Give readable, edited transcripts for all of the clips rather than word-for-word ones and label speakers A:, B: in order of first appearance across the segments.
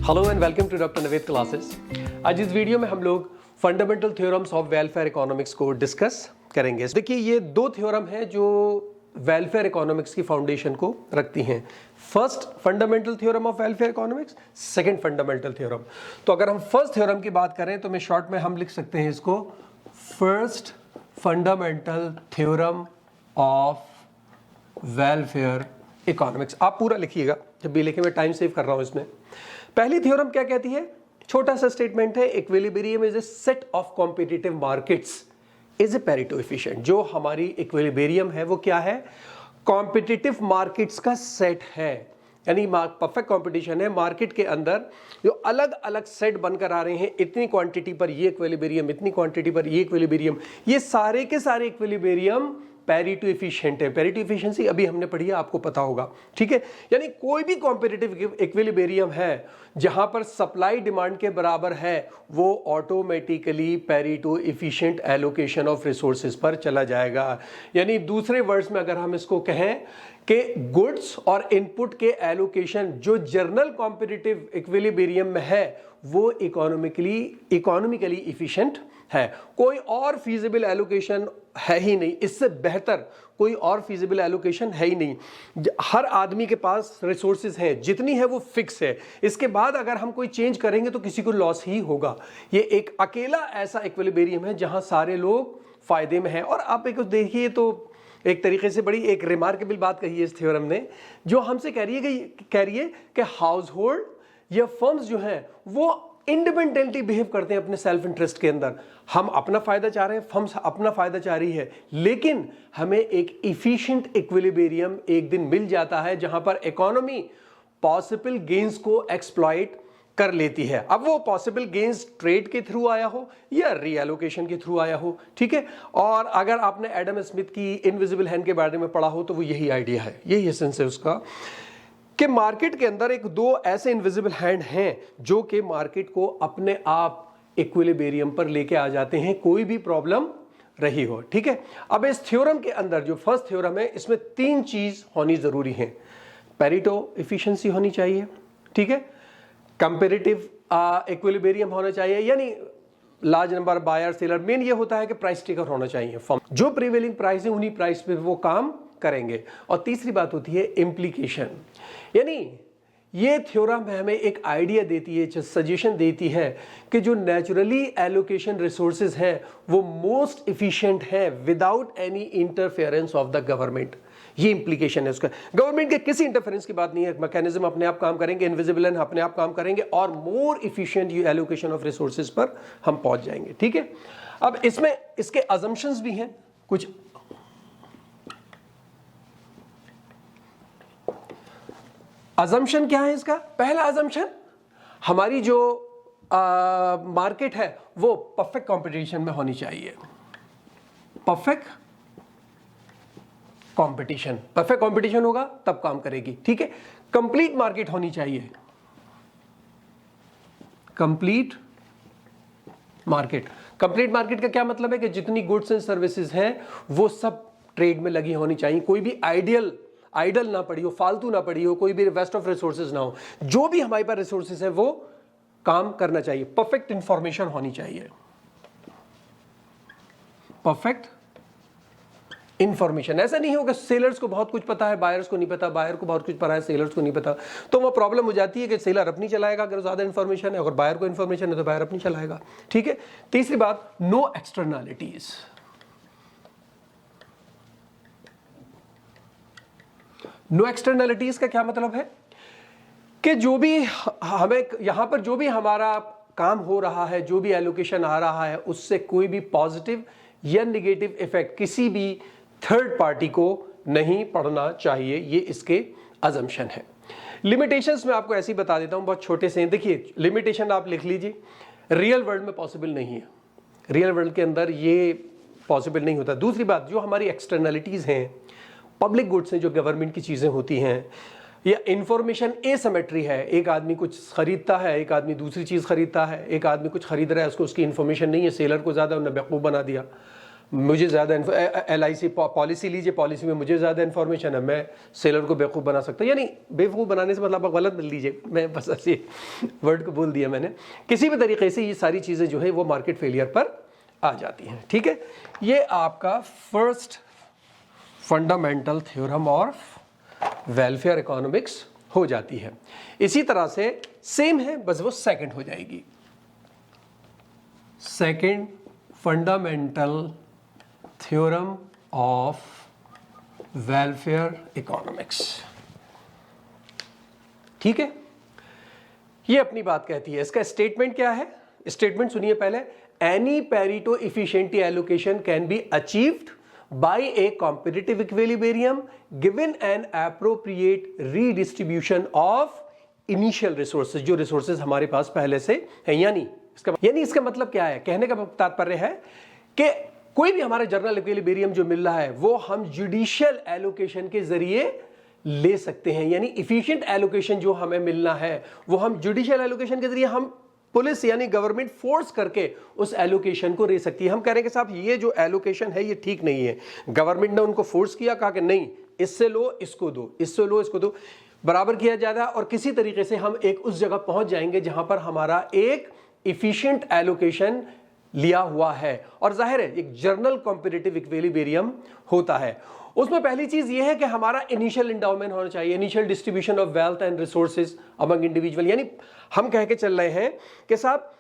A: Hello and welcome to doctor Naved classes. आज इस video में हम लोग fundamental theorems of welfare economics को डिस्कस करेंगे। देखिए ये दो थ्योरम हैं जो वेलफेयर इकोनॉमिक्स की फाउंडेशन को रखती हैं। First fundamental theorem of welfare economics, second fundamental theorem. तो अगर हम फर्स्ट थ्योरम की बात करें तो मैं शॉर्ट में हम लिख सकते हैं इसको first fundamental theorem of welfare economics. आप पूरा लिखिएगा, जब भी लिखे मैं टाइम सेव कर रहा हूं इसमें। पहली थ्योरम क्या कहती है? छोटा सा स्टेटमेंट है, equilibrium is a set of competitive markets is a Pareto efficient. जो हमारी इक्विलिब्रियम है वो क्या है? कॉम्पिटिटिव मार्केट्स का सेट है, यानी परफेक्ट कंपटीशन है मार्केट के अंदर। जो अलग अलग सेट बनकर आ रहे हैं, इतनी क्वांटिटी पर ये इक्विलिब्रियम, इतनी क्वांटिटी पर ये इक्विलिब्रियम, ये सारे के सारे इक्विलिब्रियम पैरेटो एफिशिएंट है। पैरेटो एफिशिएंसी अभी हमने पढ़ी है, आपको पता होगा, ठीक है। यानी कोई भी कॉम्पिटिटिव इक्विलिब्रियम है जहां पर सप्लाई डिमांड के बराबर है, वो automatically Pareto efficient allocation of resources पर चला जाएगा। यानी दूसरे वर्ड्स में अगर हम इसको कहें कि गुड्स और इनपुट के एलोकेशन जो जनरल कॉम्पिटिटिव इक्विलिब्रियम में है वो इकोनॉमिकली इफिशिएंट है। कोई और फीजिबल एलोकेशन है ही नहीं, इससे बेहतर कोई और फीजिबल एलोकेशन है ही नहीं। हर आदमी के पास रिसोर्सेज हैं, जितनी है वो फिक्स है। इसके बाद अगर हम कोई चेंज करेंगे तो किसी को लॉस ही होगा। ये एक अकेला ऐसा इक्विलिब्रियम है जहां सारे लोग फायदे में हैं। और आप एक देखिए तो एक तरीके से बड़ी एक रिमार्केबल बात कही है इस थ्योरम ने, जो हमसे कह रही है कि हाउस होल्ड या फर्म्स जो हैं वो इंडिपेंडेंटली बिहेव करते हैं अपने सेल्फ इंटरेस्ट के अंदर। हम अपना फायदा चाह रहे हैं, फर्म्स अपना फायदा चाह रही है, लेकिन हमें एक इफिशिएंट इक्विलिब्रियम एक दिन मिल जाता है जहां पर इकोनॉमी पॉसिबल गेन्स को एक्सप्लॉइट कर लेती है। अब वो पॉसिबल गेन्स ट्रेड के थ्रू आया हो या रीएलोकेशन के थ्रू आया हो, ठीक है। और अगर आपने एडम स्मिथ की इनविजिबल हैंड के बारे में पढ़ा हो तो वो यही आइडिया है, यही एसेंस है उसका, कि मार्केट के अंदर एक दो ऐसे इनविजिबल हैंड हैं जो कि मार्केट को अपने आप इक्विलिब्रियम पर लेके आ जाते हैं, कोई भी प्रॉब्लम रही हो, ठीक है। अब इस थ्योरम के अंदर जो फर्स्ट थ्योरम है, इसमें तीन चीज होनी जरूरी है। पैरेटो एफिशिएंसी होनी चाहिए, ठीक है। कंपैरेटिव इक्विलिब्रियम होना चाहिए, यानी large number buyer seller. Main ये होता है कि प्राइस टेकर होना चाहिए। फर्म जो प्रीवेलिंग प्राइस है उन्हीं प्राइस पे वो काम करेंगे। और तीसरी बात होती है इम्प्लीकेशन, यानी ये थ्योरम हमें एक आइडिया देती है, सजेशन देती है कि जो नेचुरली एलोकेशन रिसोर्सेज हैं वो मोस्ट इफिशिएंट है without any interference of the government. ये इंप्लीकेशन है उसका। गवर्नमेंट के किसी इंटरफेरेंस की बात नहीं है, मैकेनिज्म अपने आप काम करेंगे, इनविजिबल एंड अपने आप काम करेंगे और मोर इफिशिएंट एलोकेशन ऑफ रिसोर्सेज पर हम पहुंच जाएंगे, ठीक है। अब इसमें इसके अजम्पशंस भी हैं कुछ। अजम्पशन क्या है इसका? पहला अजम्पशन, हमारी जो मार्केट है वो परफेक्ट कंपटीशन में होनी चाहिए। परफेक्ट कंपटीशन होगा तब काम करेगी, ठीक है। कंप्लीट मार्केट होनी चाहिए, कंप्लीट मार्केट का क्या मतलब है कि जितनी गुड्स एंड सर्विसेज हैं वो सब ट्रेड में लगी होनी चाहिए। कोई भी आइडल ना पड़ी हो, फालतू ना पड़ी हो, कोई भी वेस्ट ऑफ रिसोर्सेज ना हो। जो भी हमारे पास रिसोर्सेज है वो काम करना चाहिए। परफेक्ट इंफॉर्मेशन होनी चाहिए, परफेक्ट इंफॉर्मेशन। ऐसा नहीं होगा सेलर्स को बहुत कुछ पता है, बायर्स को नहीं पता, बायर को बहुत कुछ पता है, सेलर्स को नहीं पता, तो वो प्रॉब्लम हो जाती है कि सेलर अपनी चलाएगा अगर ज्यादा इंफॉर्मेशन है, अगर बायर को इंफॉर्मेशन है तो बायर अपनी चलाएगा, ठीक है। तीसरी बात, नो एक्सटर्नैलिटीज। नो एक्सटर्नैलिटीज का क्या मतलब है कि जो भी हमें यहां पर जो भी हमारा काम हो रहा है, जो भी एलोकेशन आ रहा है, उससे कोई भी पॉजिटिव या नेगेटिव इफेक्ट किसी भी थर्ड पार्टी को नहीं पड़ना चाहिए। ये इसके अजम्पशन है। लिमिटेशंस में आपको ऐसे ही बता देता हूं, बहुत छोटे से हैं। देखिए लिमिटेशन आप लिख लीजिए, रियल वर्ल्ड में पॉसिबल नहीं है, रियल वर्ल्ड के अंदर ये पॉसिबल नहीं होता। दूसरी बात, जो हमारी एक्सटर्नैलिटीज हैं, पब्लिक गुड्स हैं, जो गवर्नमेंट की चीजें होती हैं, या इंफॉर्मेशन एसिमेट्री है, एक आदमी कुछ खरीदता है, एक आदमी दूसरी चीज खरीदता है, एक आदमी कुछ खरीद रहा है, उसको उसकी इंफॉर्मेशन नहीं है, सेलर को ज्यादा उन्होंने बेवकूफ बना दिया, मुझे ज़्यादा LIC पॉलिसी लीजिए, पॉलिसी में मुझे ज़्यादा इन्फॉर्मेशन है, मैं सेलर को बेवकूफ़ बना सकता हूँ। यानी बेवकूफ़ बनाने से मतलब आप गलत लीजिए, मैं बस ऐसे वर्ड को बोल दिया मैंने। किसी भी तरीके से ये सारी चीज़ें जो है वो मार्केट फेलियर पर आ जाती हैं। ठीक है, ये आपका first fundamental theorem of welfare economics हो जाती है। इसी तरह से सेम है, बस वो सेकंड हो जाएगी, second fundamental theorem of welfare economics. ठीक है, ये अपनी बात कहती है। इसका स्टेटमेंट क्या है? स्टेटमेंट सुनिए पहले। Any Pareto efficiency allocation can be achieved by a competitive equilibrium given an appropriate redistribution of initial resources, जो resources हमारे पास पहले से हैं। यानी इसका मतलब क्या है? कहने का तात्पर्य है कि कोई भी हमारा जनरल इक्विलिब्रियम जो मिल रहा है वो हम जुडिशियल एलोकेशन के जरिए ले सकते हैं। यानी इफिशिएंट एलोकेशन जो हमें मिलना है वो हम जुडिशियल एलोकेशन के जरिए, हम पुलिस यानी गवर्नमेंट फोर्स करके उस एलोकेशन को ले सकती है। हम कह रहे हैं कि साहब ये जो एलोकेशन है ये ठीक नहीं है, गवर्नमेंट ने उनको फोर्स किया, कहा कि नहीं इससे लो इसको दो, इससे लो इसको दो, बराबर किया जाएगा और किसी तरीके से हम एक उस जगह पहुंच जाएंगे जहां पर हमारा एक इफिशिएंट एलोकेशन लिया हुआ है। और जाहिर है एक जनरल कॉम्पिटिटिव इक्विलिब्रियम होता है। उसमें पहली चीज यह है कि हमारा इनिशियल इंडाउमेंट होना चाहिए, initial distribution of wealth and resources among individual. यानी हम कह के चल रहे हैं कि साहब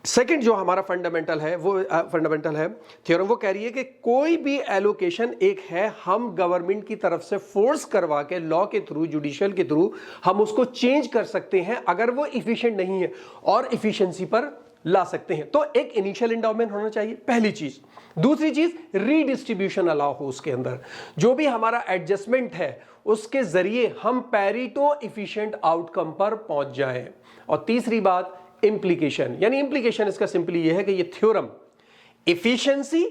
A: सेकंड जो हमारा फंडामेंटल है थ्योरम, वो कह रही है कि कोई भी एलोकेशन एक है, हम गवर्नमेंट की तरफ से फोर्स करवा के लॉ के थ्रू, जुडिशियल के थ्रू हम उसको चेंज कर सकते हैं अगर वो इफिशिएंट नहीं है और इफिशिएंसी पर ला सकते हैं। तो एक इनिशियल इंडाउमेंट होना चाहिए, पहली चीज। दूसरी चीज रीडिस्ट्रीब्यूशन अलाउ हो, उसके अंदर जो भी हमारा एडजस्टमेंट है उसके जरिए हम पेरेटो इफिशिएंट आउटकम पर पहुंच जाएं। और तीसरी बात इंप्लीकेशन, यानी इंप्लीकेशन इसका सिंपली यह है कि ये थ्योरम इफिशिएंसी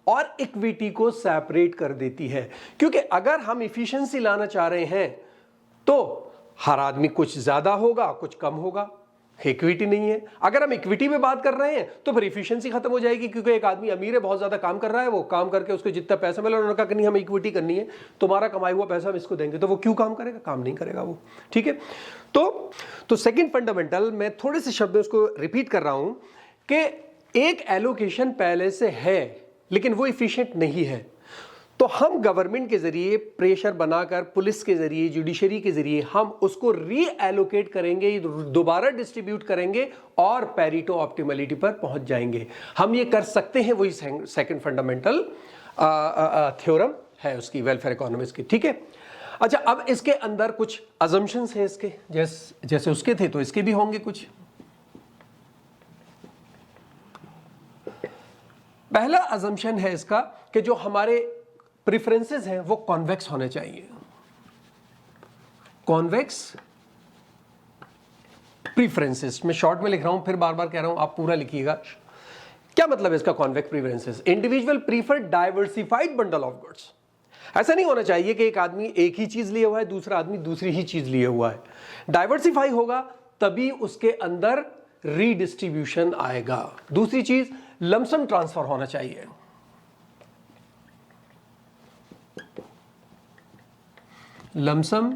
A: और इक्विटी को सेपरेट कर देती है। क्योंकि अगर हम इफिशिएंसी लाना चाह रहे हैं तो हर आदमी कुछ ज्यादा होगा कुछ कम होगा, इक्विटी नहीं है। अगर हम इक्विटी में बात कर रहे हैं तो फिर इफिशिएंसी खत्म हो जाएगी, क्योंकि एक आदमी अमीर है, बहुत ज्यादा काम कर रहा है, वो काम करके उसको जितना पैसा मिला उन्होंने कहा कि नहीं हमें इक्विटी करनी है, तुम्हारा कमाई हुआ पैसा हम इसको देंगे, तो वो क्यों काम करेगा? काम नहीं करेगा वो। ठीक है, तो सेकंड फंडामेंटल, मैं थोड़े से शब्दों उसको रिपीट कर रहा हूं कि एक एलोकेशन पहले से है लेकिन वो इफिशिएंट नहीं है, तो हम गवर्नमेंट के जरिए प्रेशर बनाकर, पुलिस के जरिए, जुडिशरी के जरिए हम उसको रीएलोकेट करेंगे, दोबारा डिस्ट्रीब्यूट करेंगे और पेरेटो ऑप्टिमलिटी पर पहुंच जाएंगे। हम ये कर सकते हैं, वही सेकंड फंडामेंटल थ्योरम है उसकी, वेलफेयर इकोनॉमिक्स की। ठीक है, अच्छा, अब इसके अंदर कुछ अजम्पशंस हैं इसके, जैसे उसके थे तो इसके भी होंगे कुछ। पहला अजम्पशन है इसका कि जो हमारे प्रेफरेंसेस हैं वो कॉन्वेक्स होने चाहिए। कॉन्वेक्स प्रेफरेंसेस, मैं शॉर्ट में लिख रहा हूं, फिर बार बार कह रहा हूं, आप पूरा लिखिएगा। क्या मतलब है इसका convex preferences? Individual prefer diversified bundle of goods. ऐसा नहीं होना चाहिए कि एक आदमी एक ही चीज लिए हुआ है, दूसरा आदमी दूसरी ही चीज लिए हुआ है। डाइवर्सिफाई होगा तभी उसके अंदर रीडिस्ट्रीब्यूशन आएगा। दूसरी चीज, लमसम ट्रांसफर होना चाहिए। लमसम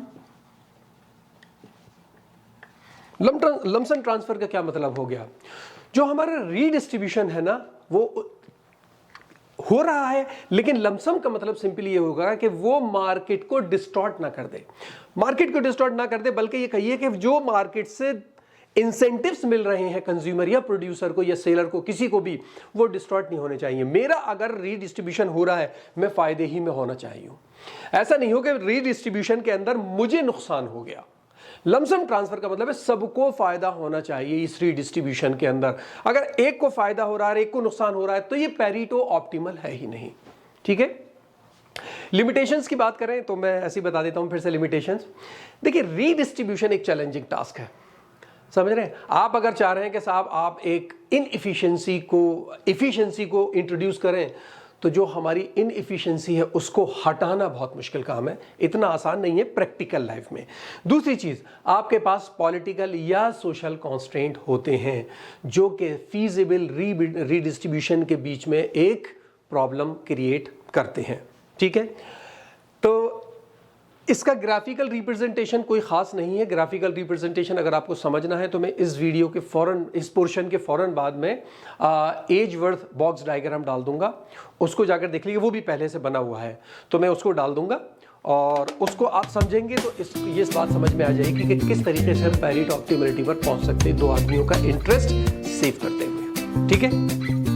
A: ट्रांसफर का क्या मतलब हो गया? जो हमारा रीडिस्ट्रीब्यूशन है ना वो हो रहा है, लेकिन लमसम का मतलब सिंपली ये होगा कि वो मार्केट को डिस्टॉर्ट ना कर दे। मार्केट को डिस्टॉर्ट ना कर दे, बल्कि ये कहिए कि जो मार्केट से इंसेंटिव्स मिल रहे हैं कंज्यूमर या प्रोड्यूसर को या सेलर को, किसी को भी, वो डिस्टॉर्ट नहीं होने चाहिए। मेरा अगर रीडिस्ट्रीब्यूशन हो रहा है मैं फायदे ही में होना चाहिए। ऐसा नहीं हो कि रीडिस्ट्रीब्यूशन के अंदर मुझे नुकसान हो गया। लमसम ट्रांसफर का मतलब है सबको फायदा होना चाहिए इस रीडिस्ट्रीब्यूशन के अंदर। अगर एक को फायदा हो रहा है, एक को नुकसान हो रहा है, तो ये पेरेटो ऑप्टिमल है ही नहीं। ठीक है, लिमिटेशंस की बात करें तो मैं ऐसे ही बता देता हूं फिर से लिमिटेशंस। देखिए, रीडिस्ट्रीब्यूशन एक चैलेंजिंग टास्क है, समझ रहे हैं? आप अगर चाह रहे हैं कि साहब आप एक इनएफिशिएंसी को इंट्रोड्यूस करें, तो जो हमारी इनएफिशिएंसी है उसको हटाना बहुत मुश्किल काम है, इतना आसान नहीं है प्रैक्टिकल लाइफ में। दूसरी चीज, आपके पास पॉलिटिकल या सोशल कॉन्स्ट्रेंट होते हैं जो कि फीजिबल रीडिस्ट्रीब्यूशन के बीच में एक प्रॉब्लम क्रिएट करते हैं। ठीक है, तो इसका ग्राफिकल रिप्रेजेंटेशन कोई ख़ास नहीं है। ग्राफिकल रिप्रेजेंटेशन अगर आपको समझना है तो मैं इस वीडियो के फ़ौरन, इस पोर्शन के फ़ौरन बाद में एज वर्थ बॉक्स डायग्राम डाल दूंगा, उसको जाकर देख लीजिए, वो भी पहले से बना हुआ है, तो मैं उसको डाल दूंगा और उसको आप समझेंगे तो इस बात समझ में आ जाएगी कि किस तरीके से हम पैरिटी ऑप्टिमलिटी पर पहुंच सकते हैं दो आदमियों का इंटरेस्ट सेव करते हुए। ठीक है।